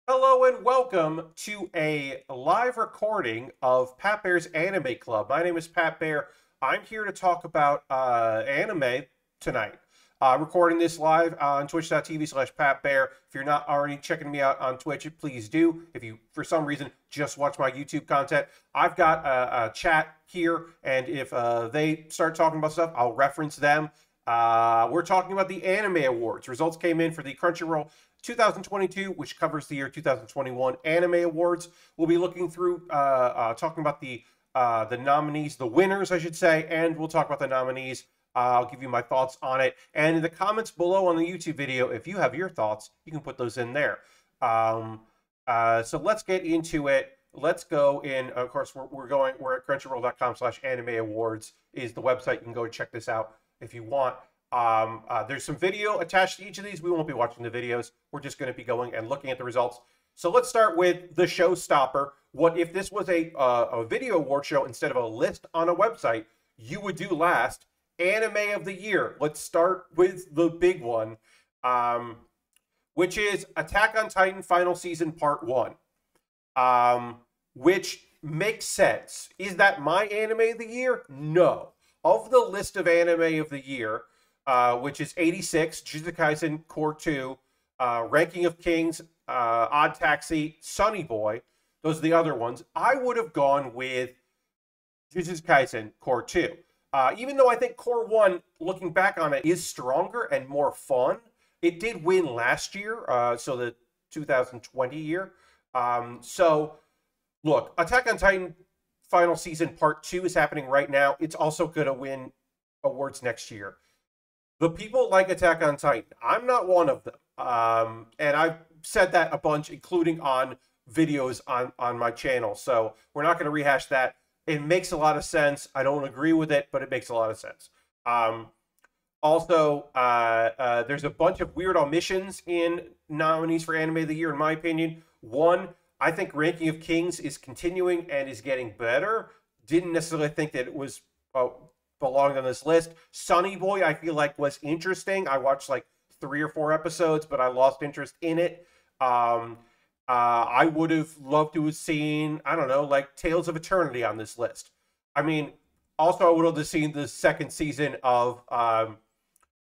Hello and welcome to a live recording of Pat Bear's Anime Club. My name is Pat Bear. I'm here to talk about anime tonight. Recording this live on twitch.tv/Pat Bear. If you're not already checking me out on Twitch, please do. If you, for some reason, just watch my YouTube content, I've got a chat here, and if they start talking about stuff, I'll reference them. We're talking about the Anime Awards. Results came in for the Crunchyroll 2022, which covers the year 2021 Anime Awards. We'll be looking through, talking about the nominees, the winners, I should say, and we'll talk about the nominees. I'll give you my thoughts on it. And in the comments below on the YouTube video, if you have your thoughts, you can put those in there. So let's get into it. Let's go in. Of course, we're at crunchyroll.com/anime awards is the website. You can go and check this out if you want. There's some video attached to each of these. We won't be watching the videos. We're just going to be going and looking at the results. So let's start with the showstopper. What if this was a video award show instead of a list on a website? You would do last Anime of the Year. Let's start with the big one, which is Attack on Titan Final Season Part 1, which makes sense. Is that my Anime of the Year? No. Of the list of Anime of the Year, which is 86, Jujutsu Kaisen Core 2, Ranking of Kings, Odd Taxi, Sunny Boy. Those are the other ones. I would have gone with Jujutsu Kaisen Core 2. Even though I think Core 1, looking back on it, is stronger and more fun. It did win last year, so the 2020 year. So, look, Attack on Titan Final Season Part 2 is happening right now. It's also going to win awards next year. The people like Attack on Titan. I'm not one of them. And I've said that a bunch, including on videos on my channel. So we're not going to rehash that. It makes a lot of sense. I don't agree with it, but it makes a lot of sense. Also, there's a bunch of weird omissions in nominees for Anime of the Year, in my opinion. One, I think Ranking of Kings is continuing and is getting better. Didn't necessarily think that it was belonged on this list. Sunny Boy, I feel like, was interesting. I watched like 3 or 4 episodes, but I lost interest in it. I would have loved to have seen, I don't know, like Tales of Eternity on this list. I mean, also I would have seen the second season of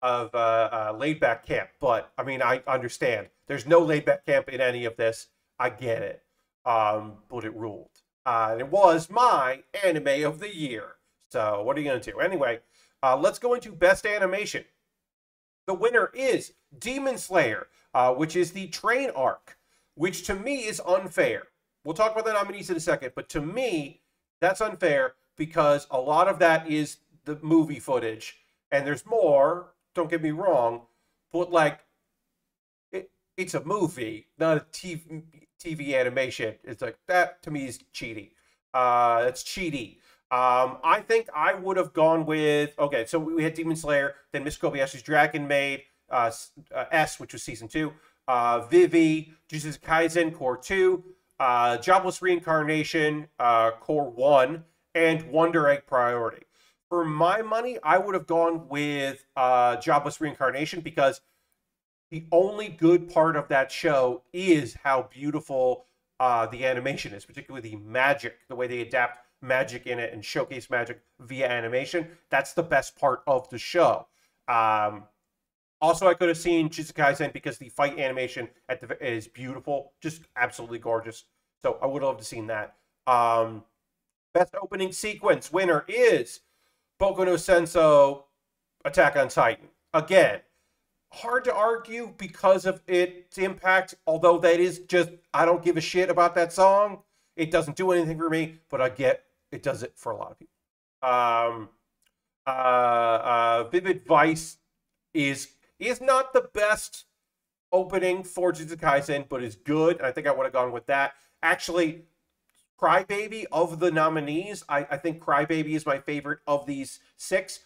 Laid Back Camp, but I mean, I understand. There's no Laid Back Camp in any of this. I get it. But it ruled. And it was my Anime of the Year. So what are you going to do? Anyway, let's go into Best Animation. The winner is Demon Slayer, which is the train arc, which to me is unfair. We'll talk about the nominees in a second, but to me, that's unfair because a lot of that is the movie footage, and there's more, don't get me wrong, but like, it's a movie, not a TV animation. It's like, that to me is cheaty. It's cheaty. I think I would have gone with, okay, so we had Demon Slayer, then Miss Kobayashi's Dragon Maid, S, which was season 2, Vivi, Jujutsu Kaisen Core 2, Jobless Reincarnation Core 1, and Wonder Egg Priority. For my money, I would have gone with Jobless Reincarnation because the only good part of that show is how beautiful the animation is, particularly the magic, the way they adapt magic in it and showcase magic via animation. That's the best part of the show. Also, I could have seen Jujutsu Kaisen because the fight animation is beautiful, just absolutely gorgeous. So I would have loved to seen that. Best opening sequence winner is Boku no Senso Attack on Titan. Again, hard to argue because of its impact, although that is just, I don't give a shit about that song. It doesn't do anything for me, but I get it does it for a lot of people. Vivid Vice is not the best opening for Jujutsu Kaisen, but is good, and I think I would have gone with that. Actually, Crybaby, of the nominees, I think Crybaby is my favorite of these 6.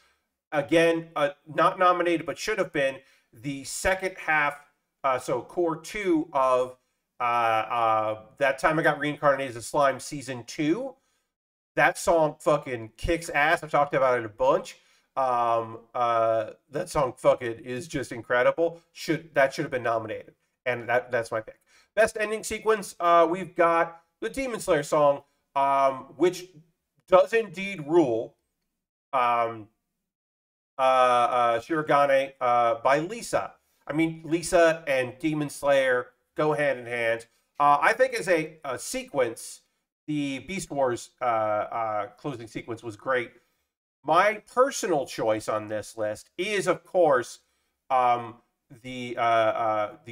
Again, not nominated, but should have been. The second half, so Core 2 of That Time I Got Reincarnated as a Slime Season 2. That song fucking kicks ass. I've talked about it a bunch. That song fucking is just incredible. That should have been nominated. and that's my pick. Best ending sequence, we've got the Demon Slayer song, which does indeed rule. Shirogane by Lisa. I mean, Lisa and Demon Slayer go hand in hand. I think as a sequence, the Beast Wars closing sequence was great. My personal choice on this list is, of course, the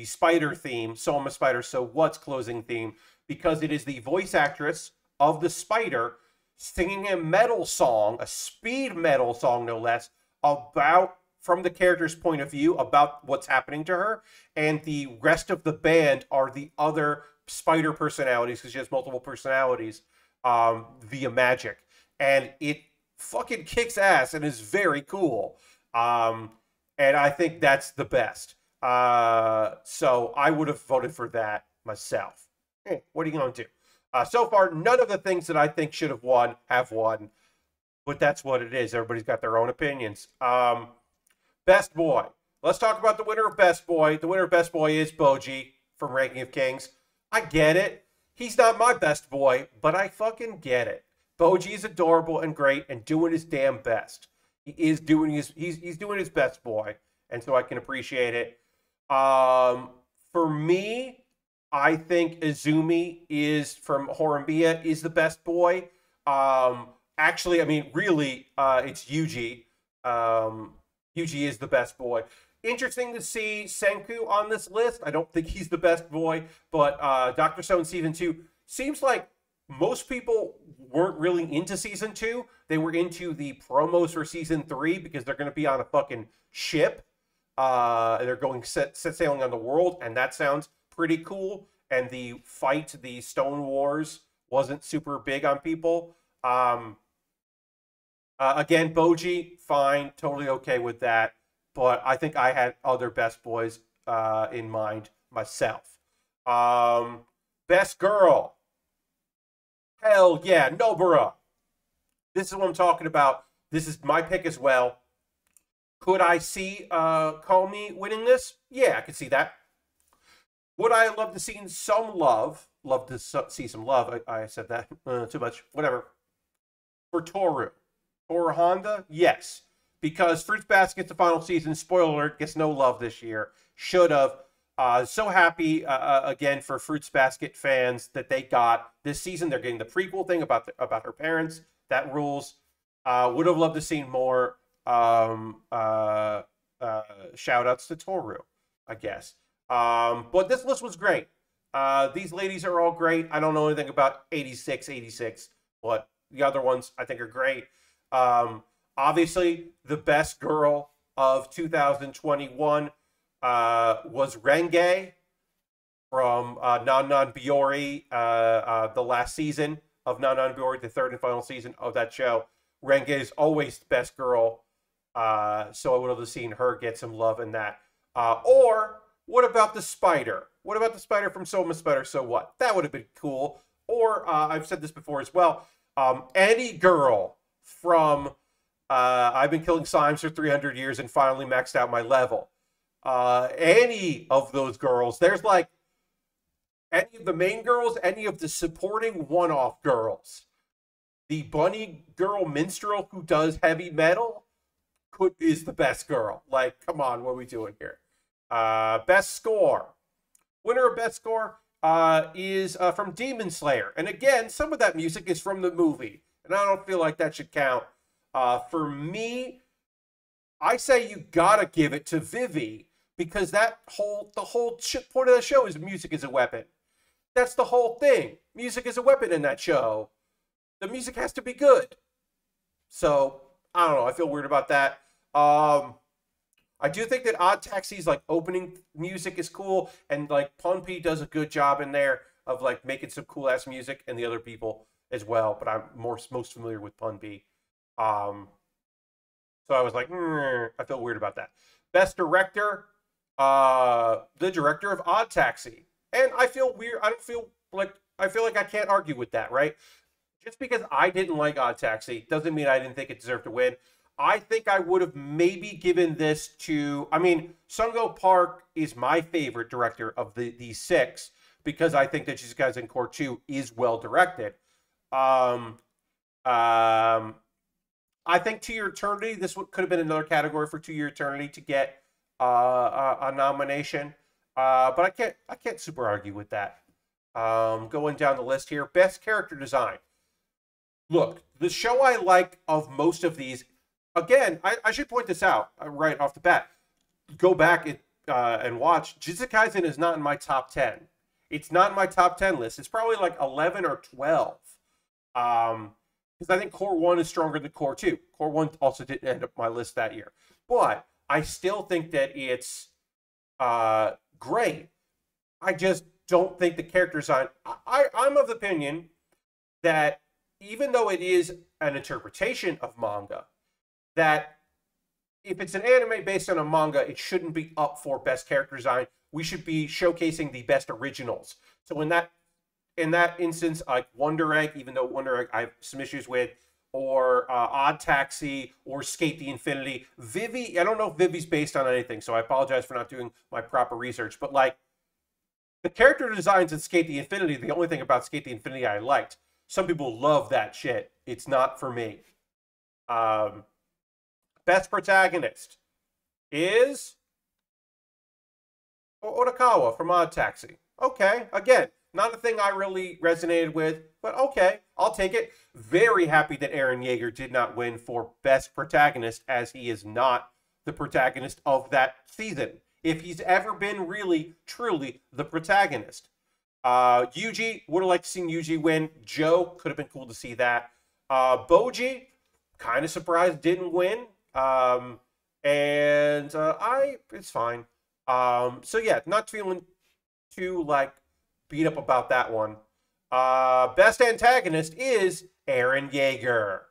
Spider theme, So I'm a Spider, So What's closing theme, because it is the voice actress of the Spider singing a metal song, a speed metal song no less, about, from the character's point of view, about what's happening to her, and the rest of the band are the other Spider personalities, because she has multiple personalities via magic, and it fucking kicks ass and is very cool, and I think that's the best. So I would have voted for that myself. What are you going to do? So far, none of the things that I think should have won, but that's what it is. Everybody's got their own opinions. Best Boy. Let's talk about the winner of Best Boy. The winner of Best Boy is Boji from Ranking of Kings. I get it. He's not my best boy, but I fucking get it. Boji is adorable and great and doing his damn best. He is doing he's doing his best boy, and so I can appreciate it. For me, I think Izumi is from Horimiya is the best boy. Actually, I mean, really, it's Yuji. Yuji is the best boy. Interesting to see Senku on this list. I don't think he's the best boy, but Dr. Stone Season 2 seems like most people weren't really into Season 2. They were into the promos for Season 3 because they're going to be on a fucking ship. They're going set sailing on the world, and that sounds pretty cool. And the fight, the Stone Wars, wasn't super big on people. Again, Boji, fine, totally okay with that. But I think I had other best boys in mind myself. Best girl. Hell yeah, Nobara. This is what I'm talking about. This is my pick as well. Could I see Call Me winning this? Yeah, I could see that. Would I love to see some love? Love to see some love. I said that too much. Whatever. For Toru. Toru Honda? Yes. Because Fruits Basket, the final season, spoiler alert, gets no love this year. Should have. So happy, again, for Fruits Basket fans that they got this season. They're getting the prequel thing about her parents. That rules. Would have loved to see more shout-outs to Toru, I guess. But this list was great. These ladies are all great. I don't know anything about 86, but the other ones I think are great. Obviously, the best girl of 2021 was Renge from Non Non Biyori, the last season of Non Non Biyori, the third and final season of that show. Renge is always the best girl, so I would have seen her get some love in that. Or what about the Spider? What about the Spider from So I'm a Spider, So What? That would have been cool. Or, I've said this before as well, any girl from I've been killing slimes for 300 years and finally maxed out my level. Any of those girls. There's like any of the main girls, any of the supporting one-off girls. The bunny girl minstrel who does heavy metal is the best girl. Like, come on, what are we doing here? Best score. Winner of best score is from Demon Slayer. And again, some of that music is from the movie. And I don't feel like that should count. For me, I say you gotta give it to Vivi, because the whole point of the show is music is a weapon. That's the whole thing. Music is a weapon in that show. The music has to be good. So, I don't know. I feel weird about that. I do think that Odd Taxi's like opening music is cool, and like Punpee does a good job in there of like making some cool ass music, and the other people as well. But I'm most familiar with Punpee. So I was like, I feel weird about that. Best director, the director of Odd Taxi. And I feel weird. I feel like I can't argue with that, right? Just because I didn't like Odd Taxi doesn't mean I didn't think it deserved to win. I think I would have maybe given this to, I mean, Sungo Park is my favorite director of these six because I think that Jujutsu Kaisen Core 2 is well directed. Um, um, I think To Your Eternity, this could have been another category for To Your Eternity to get a nomination. But I can't super argue with that. Going down the list here, best character design. Look, the show I like of most of these, again, I should point this out right off the bat. Go back and watch. Jujutsu Kaisen is not in my top 10. It's not in my top 10 list. It's probably like 11 or 12. Because I think Core 1 is stronger than Core 2. Core 1 also didn't end up my list that year. But I still think that it's great. I just don't think the character design... I'm of the opinion that even though it is an interpretation of manga, that if it's an anime based on a manga, it shouldn't be up for best character design. We should be showcasing the best originals. So in that instance, like Wonder Egg, even though Wonder Egg I have some issues with, or Odd Taxi, or Skate the Infinity. Vivi, I don't know if Vivi's based on anything, so I apologize for not doing my proper research. But like, the character designs in Skate the Infinity, the only thing about Skate the Infinity I liked. Some people love that shit. It's not for me. Best protagonist is Otakawa from Odd Taxi. Okay, again, not a thing I really resonated with, but okay, I'll take it. Very happy that Eren Yeager did not win for Best Protagonist, as he is not the protagonist of that season. If he's ever been really, truly the protagonist. Yuji, would have liked to see Yuji win. Joe, could have been cool to see that. Boji, kind of surprised didn't win. It's fine. So yeah, not feeling too like beat up about that one. Best antagonist is Eren Yeager.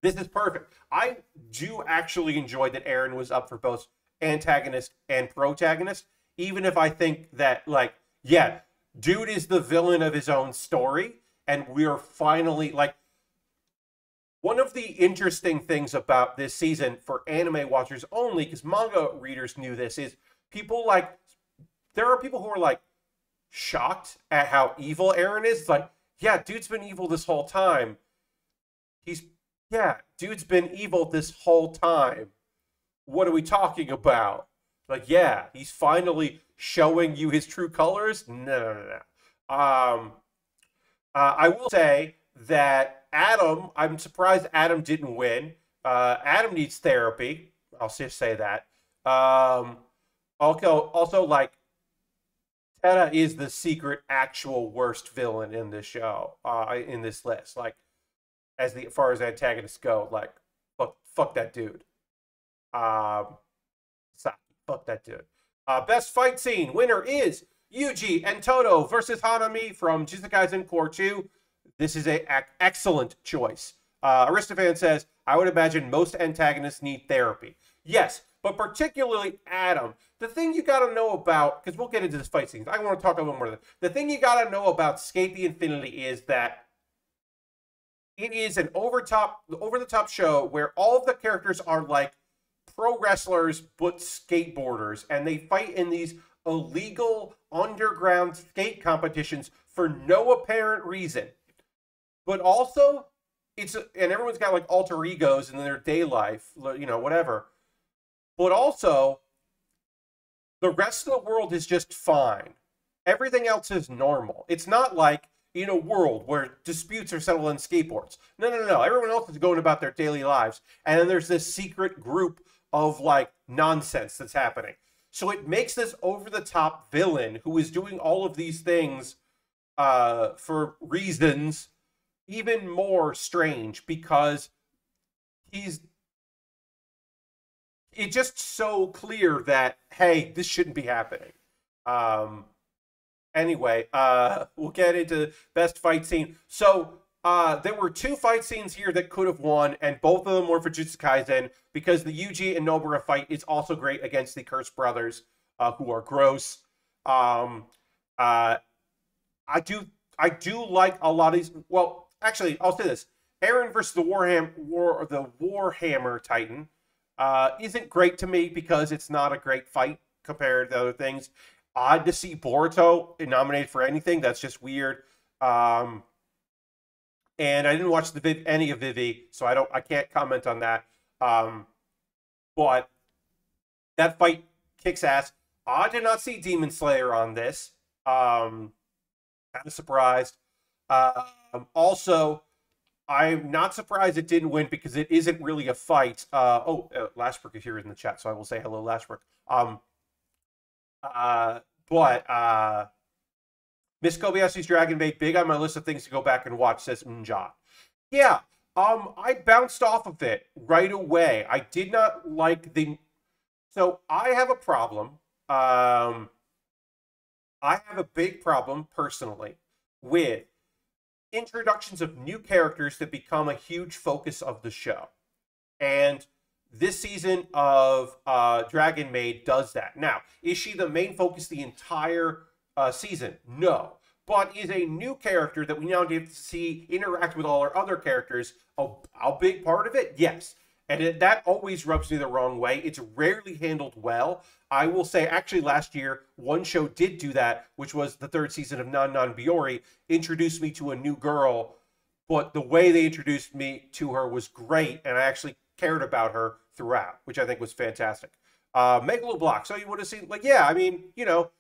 This is perfect. I do actually enjoy that Eren was up for both antagonist and protagonist, even if I think that, like, yeah, dude is the villain of his own story, and we're finally, like, one of the interesting things about this season for anime watchers only, because manga readers knew this, is people, like, there are people who are, like, shocked at how evil Eren is. It's like, yeah, dude's been evil this whole time. Dude's been evil this whole time. What are we talking about? Like, yeah, he's finally showing you his true colors? No. I will say that Adam, I'm surprised Adam didn't win. Adam needs therapy. I'll just say that. Also, like, Teta is the secret actual worst villain in this show, in this list. Like, as far as antagonists go, like, fuck that dude. Fuck that dude. Best fight scene winner is Yuji and Toto versus Hanami from Jujutsu Kaisen Core 2. This is an excellent choice. Aristophan says, I would imagine most antagonists need therapy. Yes, but particularly Adam. The thing you got to know about, because we'll get into this fight scenes, I want to talk a little more. The thing you got to know about Skate the Infinity is that it is an over-the-top show where all of the characters are like pro wrestlers but skateboarders, and they fight in these illegal underground skate competitions for no apparent reason. But also, and everyone's got like alter egos in their day life, you know, whatever. But also, the rest of the world is just fine. Everything else is normal. It's not like in a world where disputes are settled on skateboards. No. Everyone else is going about their daily lives. And then there's this secret group of, like, nonsense that's happening. So it makes this over-the-top villain who is doing all of these things for reasons even more strange, because it's just so clear that, hey, this shouldn't be happening. Anyway, we'll get into best fight scene. So there were two fight scenes here that could have won, and both of them were for Jujutsu Kaisen, because the Yuji and Nobara fight is also great against the Cursed Brothers, who are gross. I do like a lot of these. Well, actually, I'll say this: Eren versus the Warhammer Titan. Isn't great to me because it's not a great fight compared to other things. Odd to see Boruto nominated for anything. That's just weird. Um, and I didn't watch any of Vivi, so I can't comment on that. Um, but that fight kicks ass. I did not see Demon Slayer on this. Kind of surprised. Also, I'm not surprised it didn't win because it isn't really a fight. Lashbrook is here in the chat, so I will say hello, Lashbrook. But Miss Kobayashi's Dragon Maid, big on my list of things to go back and watch, says Unja. Yeah, I bounced off of it right away. I did not like the... So I have a problem. I have a big problem, personally, with introductions of new characters that become a huge focus of the show. And this season of Dragon Maid does that. Now, is she the main focus the entire season? No. But is a new character that we now get to see interact with all our other characters a big part of it? Yes. And that always rubs me the wrong way. It's rarely handled well. I will say, actually, last year, one show did do that, which was the third season of Nan Nan Biori, introduced me to a new girl, but the way they introduced me to her was great, and I actually cared about her throughout, which I think was fantastic. Megaloblock, so you would have seen, like, yeah, I mean, you know,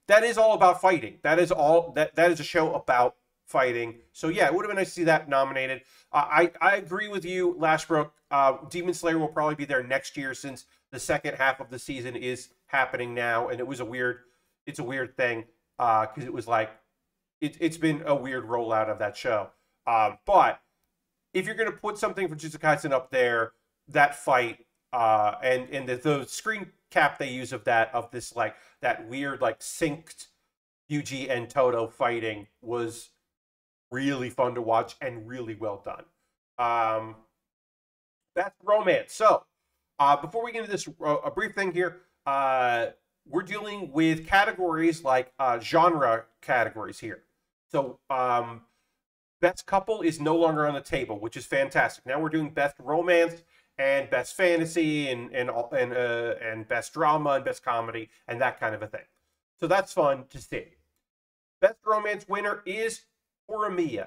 that is all about fighting. That is a show about fighting. So yeah, it would have been nice to see that nominated. I agree with you, Lashbrook. Demon Slayer will probably be there next year since the second half of the season is happening now, and it's a weird thing because it was like it's been a weird rollout of that show. But if you're gonna put something for Jujutsu Kaisen up there, that fight and the screen cap they use of this like that weird like synced Yuji and Toto fighting was really fun to watch and really well done. Best romance. So before we get into this, a brief thing here. We're dealing with categories like genre categories here. So best couple is no longer on the table, which is fantastic. Now we're doing best romance and best fantasy and best drama and best comedy and that kind of a thing. So that's fun to see. Best romance winner is Horimiya,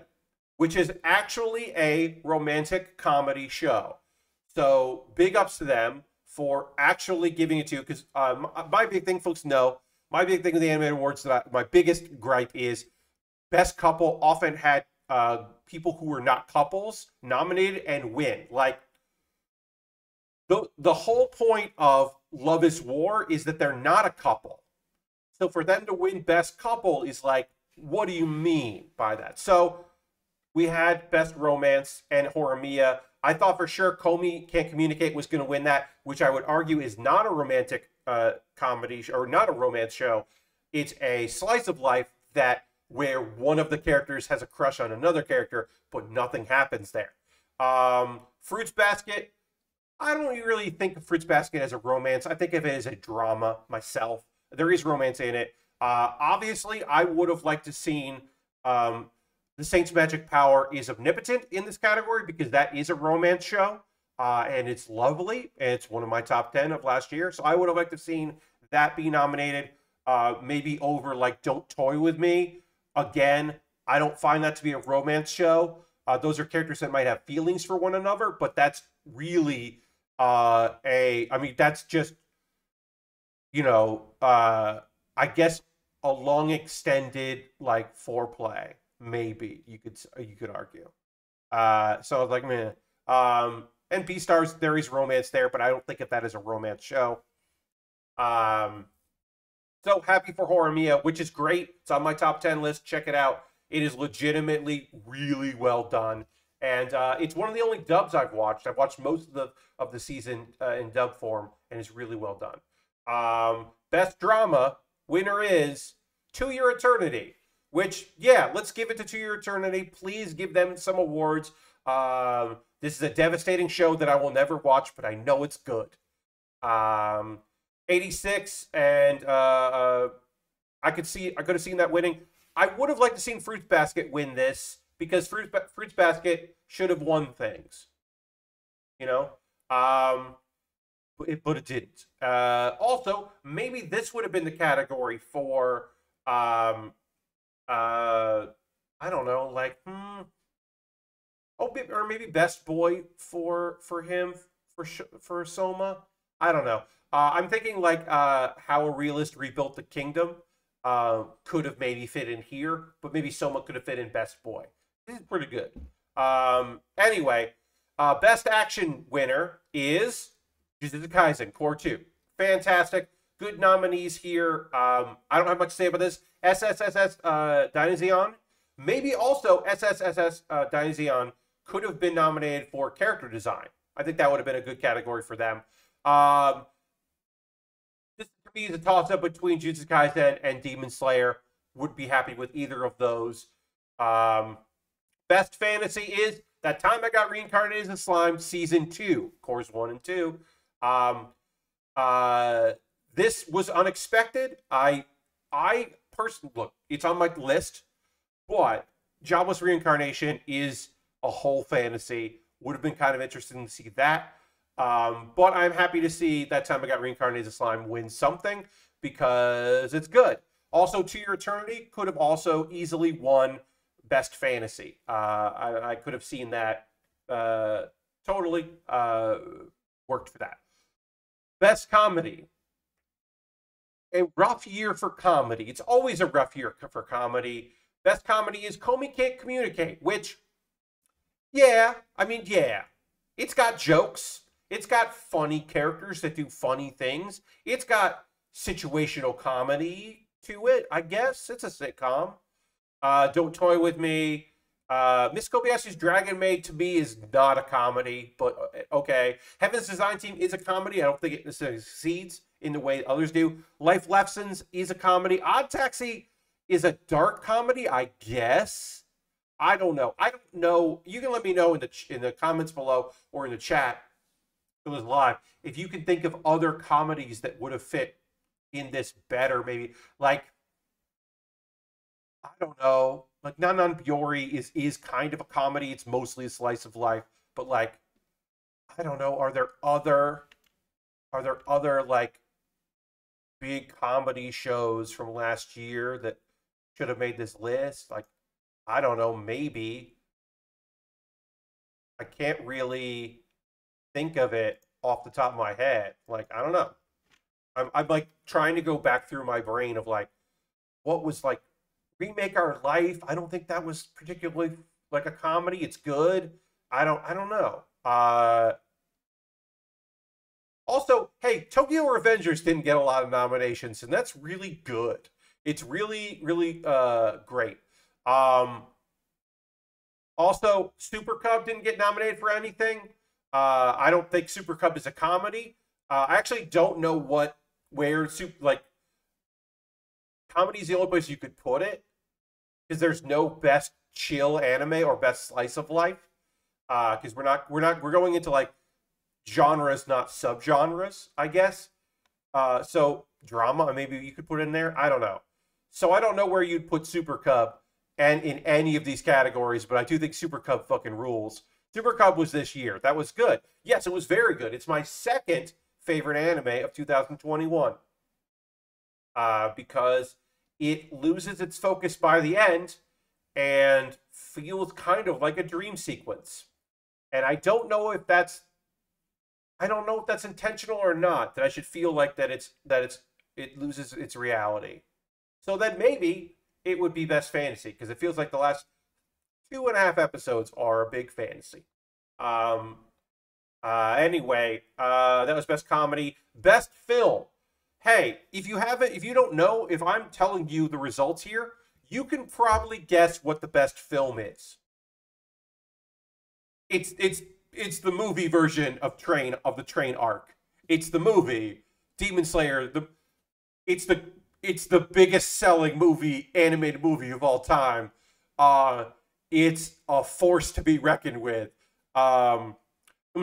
which is actually a romantic comedy show. So big ups to them for actually giving it to you, because my big thing, folks know, my big thing with the Anime Awards, my biggest gripe is best couple often had people who were not couples nominated and win. Like, the whole point of Love is War is that they're not a couple. So for them to win best couple is like, what do you mean by that? So we had best romance and Horimiya. I thought for sure Komi Can't Communicate was going to win that, which I would argue is not a romantic comedy or not a romance show. It's a slice of life where one of the characters has a crush on another character, but nothing happens there. Fruits Basket, I don't really think of Fruits Basket as a romance. I think of it as a drama myself. There is romance in it. Obviously, I would have liked to seen The Saint's Magic Power is Omnipotent in this category because that is a romance show, and it's lovely, and it's one of my top 10 of last year. So I would have liked to have seen that be nominated, maybe over like Don't Toy With Me. Again, I don't find that to be a romance show. Those are characters that might have feelings for one another, but that's really that's just, you know, I guess a long extended like foreplay. Maybe you could argue. So I was like, meh. And B-Stars, there is romance there, but I don't think of that as a romance show. So happy for Horimiya, which is great. It's on my top 10 list. Check it out. It is legitimately really well done. And it's one of the only dubs I've watched. I've watched most of the season in dub form, and it's really well done. Best drama winner is To Your Eternity. Which, yeah, let's give it to To Your Eternity. Please give them some awards. This is a devastating show that I will never watch, but I know it's good. 86, and I could have seen that winning. I would have liked to seen Fruits Basket win this because Fruits Basket should have won things. You know, but it didn't. Also, maybe this would have been the category for I don't know, like oh, or maybe best boy for him for Soma. I don't know. I'm thinking like how a realist rebuilt the kingdom could have maybe fit in here, but maybe Soma could have fit in best boy. This is pretty good. Anyway, best action winner is Jujutsu Kaisen Core 2. Fantastic. Good nominees here. I don't have much to say about this. SSSS Dynazeon. Maybe also SSSS Dynazeon could have been nominated for character design. I think that would have been a good category for them. This to me is a toss-up between Jujutsu Kaisen and Demon Slayer. Would be happy with either of those. Best fantasy is That Time I Got Reincarnated as a Slime, Season 2, Cores 1 and 2. This was unexpected. I personally, look, it's on my list, but Jobless Reincarnation is a whole fantasy. Would have been kind of interesting to see that. But I'm happy to see That Time I Got Reincarnated as a Slime win something because it's good. Also, To Your Eternity could have also easily won Best Fantasy. I could have seen that totally worked for that. Best Comedy. A rough year for comedy. It's always a rough year for comedy. Best comedy is Comey Can't Communicate, which, yeah, I mean, yeah. It's got jokes. It's got funny characters that do funny things. It's got situational comedy to it, I guess. It's a sitcom. Don't Toy With Me. Miss Kobayashi's Dragon Maid, to me, is not a comedy, but okay. Heaven's Design Team is a comedy. I don't think it necessarily succeeds in the way others do. Life Lessons is a comedy. Odd Taxi is a dark comedy, I guess. I don't know. I don't know. You can let me know in the comments below or in the chat if it was live if you can think of other comedies that would have fit in this better. Maybe like I don't know. Like Nanan Biori is kind of a comedy. It's mostly a slice of life, but like I don't know. Are there other like big comedy shows from last year that should have made this list? Like, I don't know, maybe. I can't really think of it off the top of my head. Like, I don't know. I'm like trying to go back through my brain of like, what was like Remake Our Life? I don't think that was particularly like a comedy. It's good. I don't know. Also, hey, Tokyo Revengers didn't get a lot of nominations, and that's really good. It's really, really great. Also, Super Cub didn't get nominated for anything. I don't think Super Cub is a comedy. I actually don't know where comedy is the only place you could put it because there's no best chill anime or best slice of life. Because we're going into like genres, not subgenres, I guess. So drama, maybe you could put in there. I don't know. So I don't know where you'd put Super Cub and in any of these categories, but I do think Super Cub fucking rules. Super Cub was this year. That was good. Yes, it was very good. It's my second favorite anime of 2021. Because it loses its focus by the end and feels kind of like a dream sequence. And I don't know if that's intentional or not, that I should feel like it loses its reality. So then maybe it would be best fantasy, because it feels like the last 2.5 episodes are a big fantasy. Anyway, that was best comedy. Best film. Hey, if you don't know, if I'm telling you the results here, you can probably guess what the best film is. It's the movie version of the train arc. It's the movie Demon Slayer. It's the biggest selling animated movie of all time. It's a force to be reckoned with.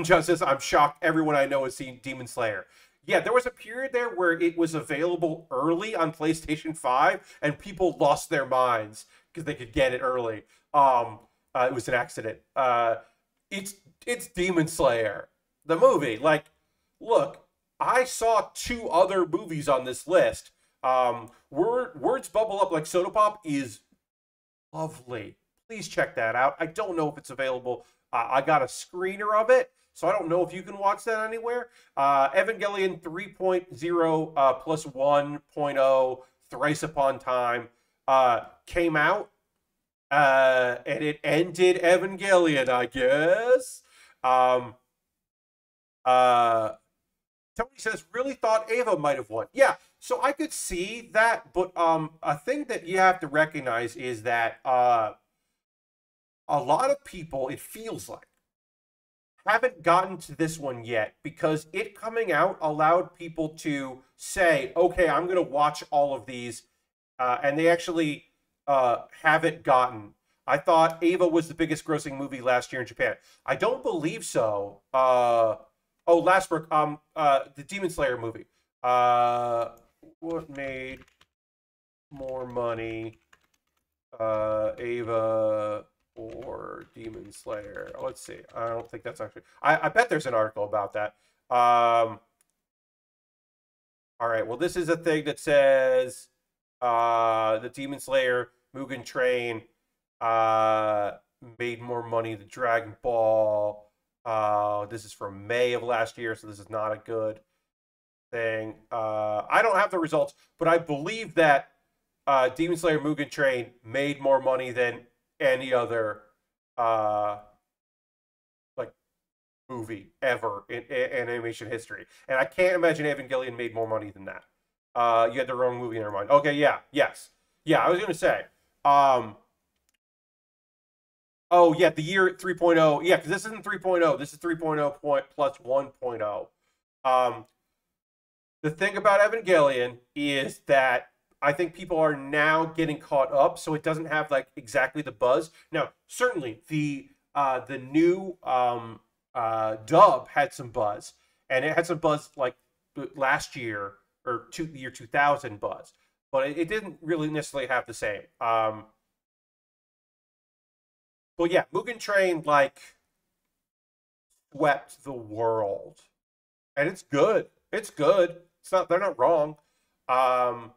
Justice, I'm shocked everyone I know has seen Demon Slayer. Yeah, there was a period there where it was available early on PlayStation 5, and people lost their minds because they could get it early. It was an accident. It's Demon Slayer, the movie. Like, look, I saw 2 other movies on this list. Words Bubble Up Like Soda Pop is lovely. Please check that out. I don't know if it's available. I got a screener of it, so I don't know if you can watch that anywhere. Evangelion 3.0 plus 1.0 Thrice Upon Time came out, and it ended Evangelion, I guess. Tony says, really thought Ava might have won. Yeah, so I could see that, but a thing that you have to recognize is that a lot of people, it feels like, haven't gotten to this one yet because it coming out allowed people to say, okay, I'm going to watch all of these, and they actually haven't gotten. I thought Ava was the biggest grossing movie last year in Japan. I don't believe so. Oh, Lastbrook, the Demon Slayer movie. What made more money, Ava or Demon Slayer? Let's see. I don't think that's actually... I bet there's an article about that. All right, well, this is a thing that says the Demon Slayer, Mugen Train made more money than Dragon Ball. This is from May of last year, so this is not a good thing. I don't have the results, but I believe that Demon Slayer Mugen Train made more money than any other like movie ever in animation history. And I can't imagine Evangelion made more money than that. You had the wrong movie in your mind. Okay, yeah, yes. Yeah, I was going to say, oh, yeah, the year 3.0. Yeah, because this isn't 3.0. This is 3.0 plus 1.0. The thing about Evangelion is that I think people are now getting caught up, so it doesn't have like exactly the buzz. Now, certainly the new dub had some buzz, and it had some buzz like last year or year 2000 buzz, but it didn't really necessarily have the same. But yeah, Mugen Train like swept the world, and it's good. It's good. It's not. They're not wrong. But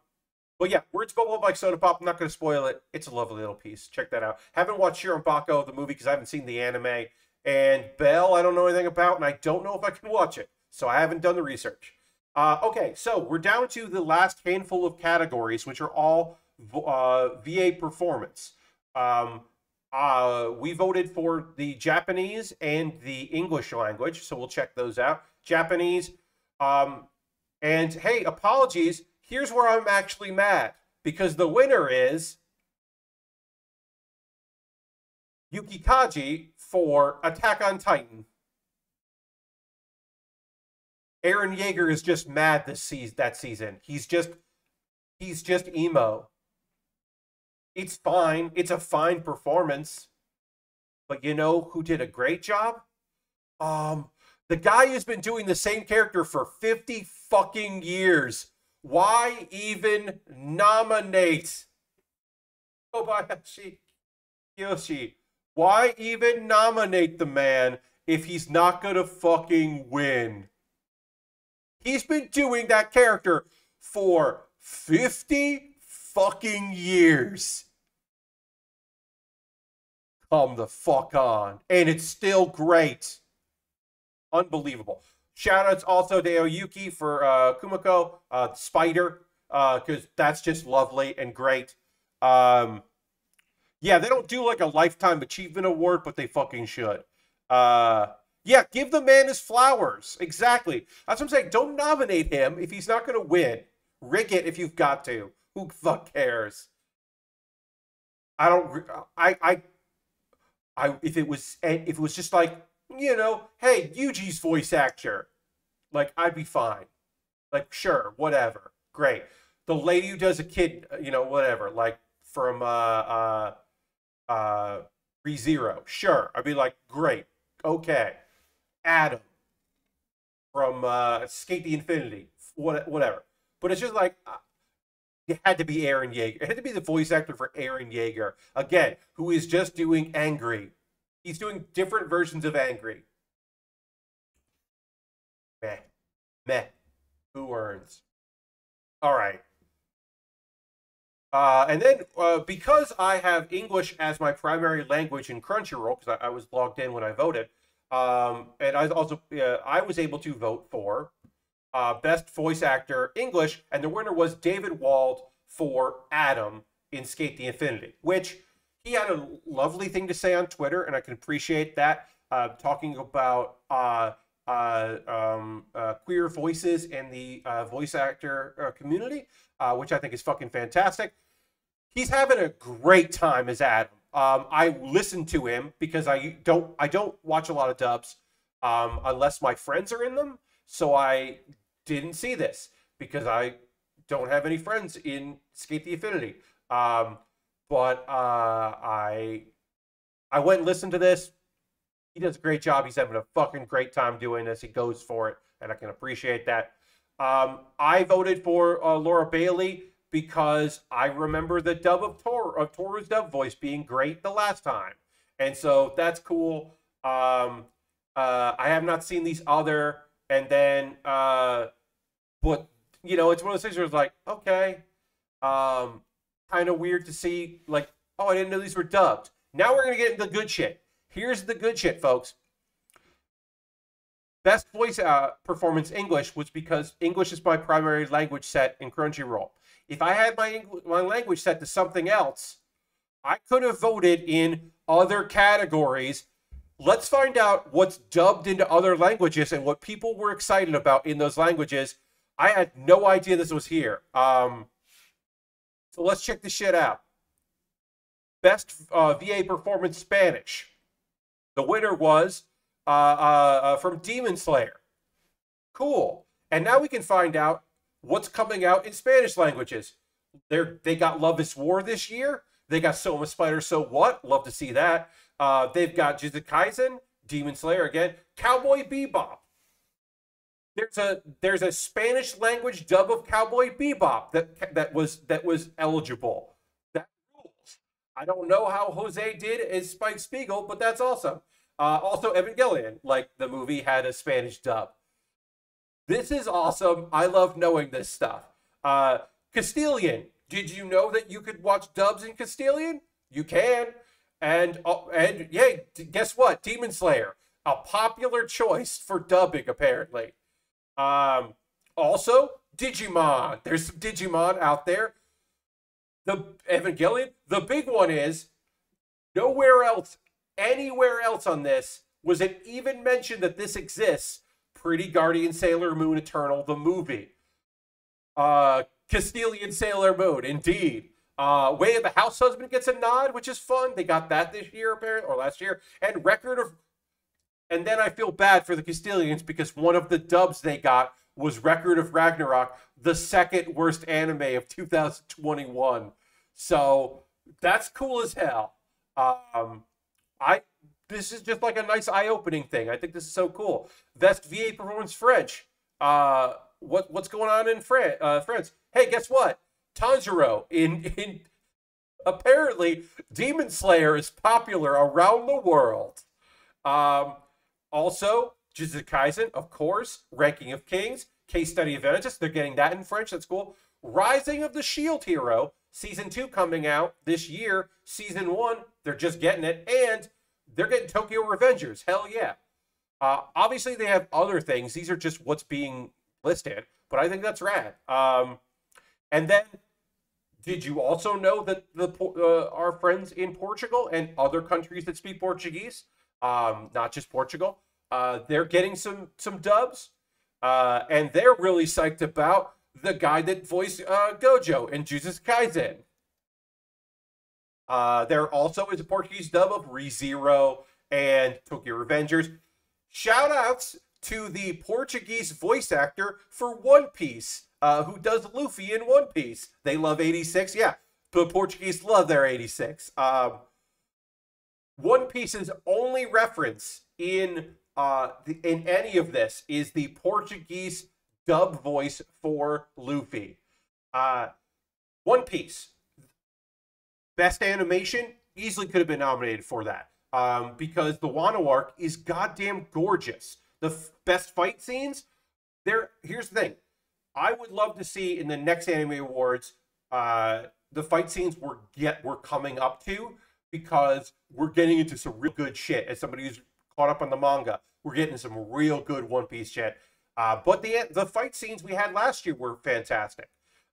yeah, Words Bubble Up Like Soda Pop. I'm not going to spoil it. It's a lovely little piece. Check that out. Haven't watched Shiren Bako, the movie, because I haven't seen the anime. And Belle, I don't know anything about, and I don't know if I can watch it. So I haven't done the research. Okay, so we're down to the last handful of categories, which are all VA performance. We voted for the Japanese and the English language, so we'll check those out. Japanese. And hey, apologies. Here's where I'm actually mad, because the winner is Yuki Kaji for Attack on Titan. Eren Yeager is just mad that season. He's just emo. It's fine. It's a fine performance. But you know who did a great job? The guy who's been doing the same character for 50 fucking years. Why even nominate Kobayashi Yoshi? Why even nominate the man if he's not gonna fucking win? He's been doing that character for 50 fucking years. Come the fuck on. And it's still great. Unbelievable. Shoutouts also to Oyuki for Kumiko, Spider, because that's just lovely and great. Yeah, they don't do like a Lifetime Achievement Award, but they fucking should. Yeah, give the man his flowers. Exactly. That's what I'm saying. Don't nominate him if he's not going to win. Rig it if you've got to. Who the fuck cares? I don't. If it was just like, you know, hey, Yuji's voice actor, like, I'd be fine. Like, sure, whatever, great. The lady who does a kid, you know, whatever, like from ReZero, sure, I'd be like, great, okay. Adam from Skate the Infinity, whatever. But it's just like, it had to be Eren Yeager. It had to be the voice actor for Eren Yeager, again, who is just doing angry. He's doing different versions of angry. Meh. Meh. Who earns? All right. And then because I have English as my primary language in Crunchyroll, because I was logged in when I voted, and I also I was able to vote for Best Voice Actor English, and the winner was David Wald for Adam in Skate the Infinity, which he had a lovely thing to say on Twitter, and I can appreciate that, talking about queer voices in the voice actor community, which I think is fucking fantastic. He's having a great time as Adam. I listen to him because I don't watch a lot of dubs unless my friends are in them. So I didn't see this because I don't have any friends in Skate the Infinity. But I went and listened to this. He does a great job. He's having a fucking great time doing this. He goes for it, and I can appreciate that. I voted for Laura Bailey because I remember the dub of Toru's dub voice being great the last time. And so that's cool. I have not seen these other, and then, but, you know, it's one of those things where it's like, okay, kind of weird to see, like, oh, I didn't know these were dubbed. Now we're going to get into the good shit. Here's the good shit, folks. Best voice performance English was because English is my primary language set in Crunchyroll. If I had my language set to something else, I could have voted in other categories. Let's find out what's dubbed into other languages and what people were excited about in those languages. I had no idea this was here. So let's check this shit out. Best VA performance Spanish. The winner was from Demon Slayer. Cool. And now we can find out what's coming out in Spanish languages. They got Love is War this year. They got Soma Spider So What? Love to see that. They've got Jujutsu Kaisen, Demon Slayer again, Cowboy Bebop. There's a Spanish language dub of Cowboy Bebop that was eligible. That rules. I don't know how Jose did as Spike Spiegel, but that's awesome. Also, Evangelion, like the movie, had a Spanish dub. This is awesome. I love knowing this stuff. Castilian. Did you know that you could watch dubs in Castilian? You can. And yeah, guess what? Demon Slayer, a popular choice for dubbing, apparently. Also, Digimon. There's some Digimon out there. The Evangelion. The big one is nowhere else, anywhere else on this was it even mentioned that this exists. Pretty Guardian Sailor Moon Eternal, the movie. Castilian Sailor Moon, indeed. Way of the House Husband gets a nod, which is fun. They got that this year, apparently, or last year. And Record of... And then I feel bad for the Castilians because one of the dubs they got was Record of Ragnarok, the second worst anime of 2021. So that's cool as hell. This is just like a nice eye-opening thing. I think this is so cool. Best VA performance French. What's going on in France? Hey, guess what? Tanjiro in apparently Demon Slayer is popular around the world. Also, Jujutsu Kaisen, of course. Ranking of Kings. Case Study of Genesis. They're getting that in French. That's cool. Rising of the Shield Hero. Season 2 coming out this year. Season 1, they're just getting it. And they're getting Tokyo Revengers. Hell yeah. Obviously, they have other things. These are just what's being listed. But I think that's rad. And then, did you also know that our friends in Portugal and other countries that speak Portuguese, not just Portugal, they're getting some dubs, and they're really psyched about the guy that voiced Gojo in Jujutsu Kaisen. There also is a Portuguese dub of ReZero and Tokyo Revengers. Shout outs to the Portuguese voice actor for One Piece, who does Luffy in One Piece. They love 86. Yeah, the Portuguese love their 86. One Piece's only reference in any of this is the Portuguese dub voice for Luffy. One Piece. Best animation easily could have been nominated for that, because the Wano arc is goddamn gorgeous. The best fight scenes, here's the thing. I would love to see in the next Anime Awards, the fight scenes we're coming up to, because we're getting into some real good shit. As somebody who's caught up on the manga, we're getting some real good One Piece shit. But the fight scenes we had last year were fantastic.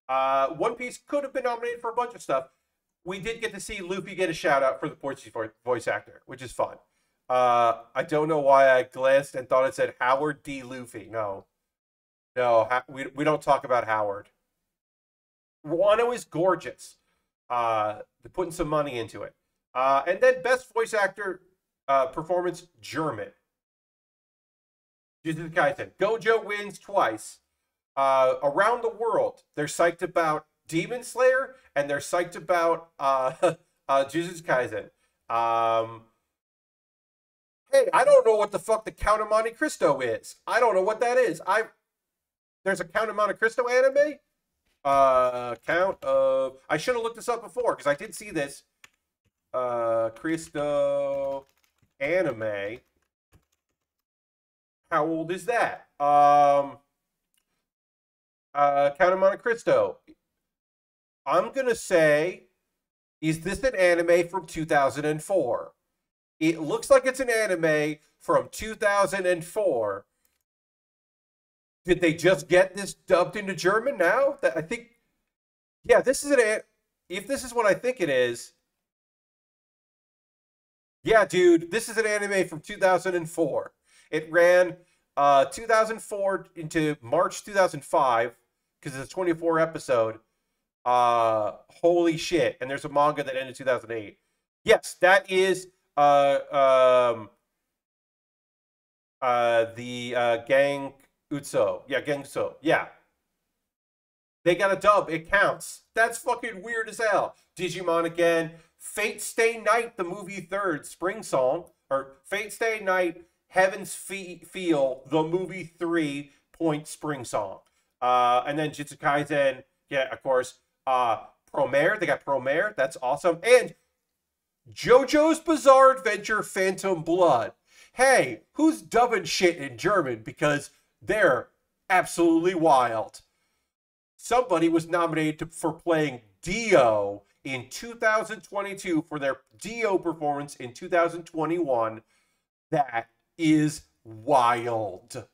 One Piece could have been nominated for a bunch of stuff. We did get to see Luffy get a shout out for the Portuguese voice actor, which is fun. I don't know why I glanced and thought it said Howard D. Luffy. No, we don't talk about Howard. Wano is gorgeous. They're putting some money into it. And then best voice actor performance, German. Jujutsu Kaisen. Gojo wins twice. Around the world, they're psyched about Demon Slayer, and they're psyched about Jujutsu Kaisen. Hey, I don't know what the fuck the Count of Monte Cristo is. I don't know what that is. There's a Count of Monte Cristo anime? I should have looked this up before, because I did see this. Cristo anime. How old is that? Count of Monte Cristo. I'm going to say, is this an anime from 2004? It looks like it's an anime from 2004. Did they just get this dubbed into German now? I think, yeah, this is if this is what I think it is, yeah, dude, this is an anime from 2004. It ran 2004 into March 2005, because it's a 24 episode. Holy shit. And there's a manga that ended 2008. Yes, that is the Gang Utso. Yeah, Gang Utso. Yeah. They got a dub. It counts. That's fucking weird as hell. Digimon again. Fate Stay Night, the movie third, spring song. Or Fate Stay Night, Heaven's Feel, the movie 3-point spring song. And then Jujutsu Kaisen, yeah, of course. Promare, they got Promare. That's awesome. And JoJo's Bizarre Adventure Phantom Blood. Hey, who's dubbing shit in German? Because they're absolutely wild. Somebody was nominated for playing Dio in 2022 for their Dio performance in 2021. That is wild.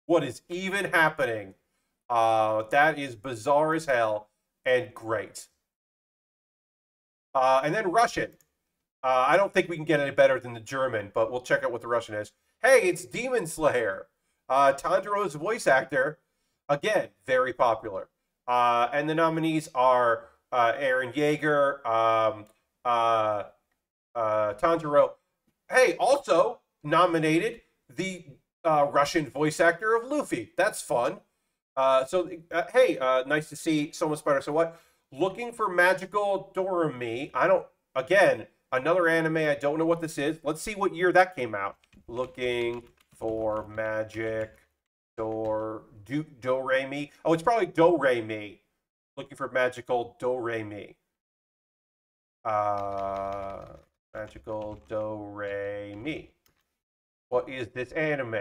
What is even happening? That is bizarre as hell and great. And then Russian. I don't think we can get any better than the German, but we'll check out what the Russian is. Hey, it's Demon Slayer. Tanjiro's voice actor, again, very popular. And the nominees are Eren Yeager, Tanjiro. Hey, also nominated the Russian voice actor of Luffy. That's fun. Hey, nice to see So Much Better. So what? Looking for Magical Doremi. Again, another anime. I don't know what this is. Let's see what year that came out. Looking for Magic Do-Re-Mi. Oh, it's probably Do-Re-Mi. Looking for Magical Do-Re-Mi. Magical Do-Re-Mi. What is this anime?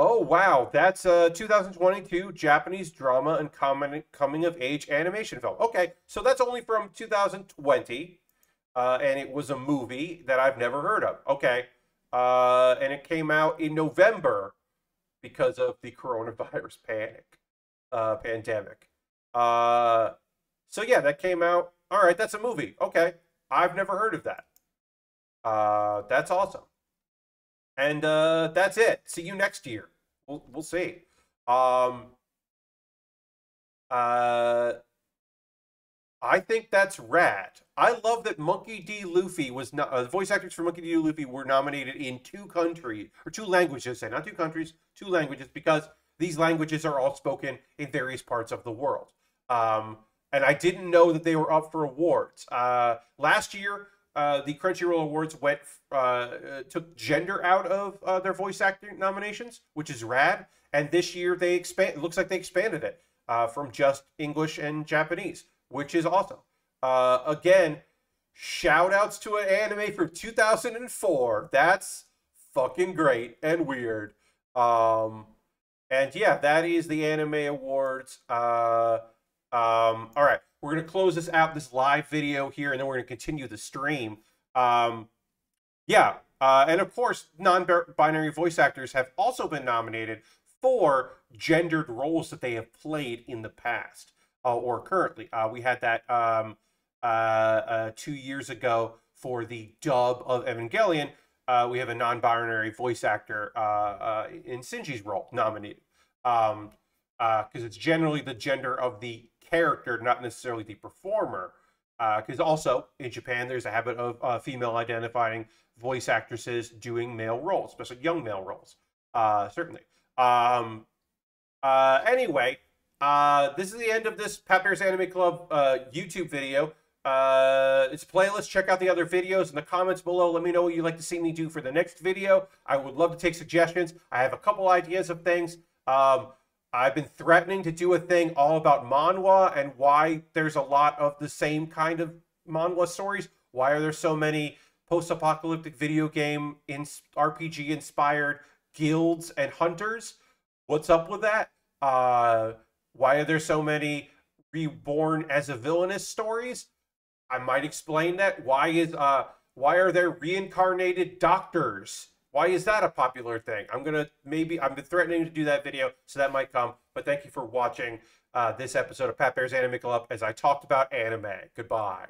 Oh, wow. That's a 2022 Japanese drama and coming-of-age animation film. Okay, so that's only from 2020, and it was a movie that I've never heard of. Okay, and it came out in November because of the coronavirus pandemic. So, yeah, that came out. All right, that's a movie. Okay, I've never heard of that. That's awesome. And that's it. See you next year. We'll see. I think that's rad. I love that Monkey D. Luffy was not. The voice actors for Monkey D. Luffy were nominated in 2 countries, or 2 languages. Not 2 countries, 2 languages, because these languages are all spoken in various parts of the world. And I didn't know that they were up for awards. Last year, the Crunchyroll Awards took gender out of their voice acting nominations, which is rad. And this year it looks like they expanded it from just English and Japanese, which is awesome. Again, shout outs to an anime from 2004. That's fucking great and weird. And yeah, that is the Anime Awards. All right, we're gonna close this out, this live video here, and then we're gonna continue the stream. Um, yeah, and of course, non-binary voice actors have also been nominated for gendered roles that they have played in the past or currently. We had that 2 years ago for the dub of Evangelion. We have a non-binary voice actor in Shinji's role nominated. Because it's generally the gender of the character, not necessarily the performer. Because also in Japan, there's a habit of female identifying voice actresses doing male roles, especially young male roles. Certainly. Anyway, this is the end of this Pat Bear's Anime Club YouTube video. It's a playlist. Check out the other videos in the comments below. Let me know what you'd like to see me do for the next video. I would love to take suggestions. I have a couple ideas of things. I've been threatening to do a thing all about manhwa and why there's a lot of the same kind of manhwa stories. Why are there so many post-apocalyptic video game RPG inspired guilds and hunters? What's up with that? Why are there so many reborn as a villainous stories? I might explain that. Why are there reincarnated doctors? Why is that a popular thing? I've been threatening to do that video, so that might come. But thank you for watching this episode of Pat Bear's Anime Club as I talked about anime. Goodbye.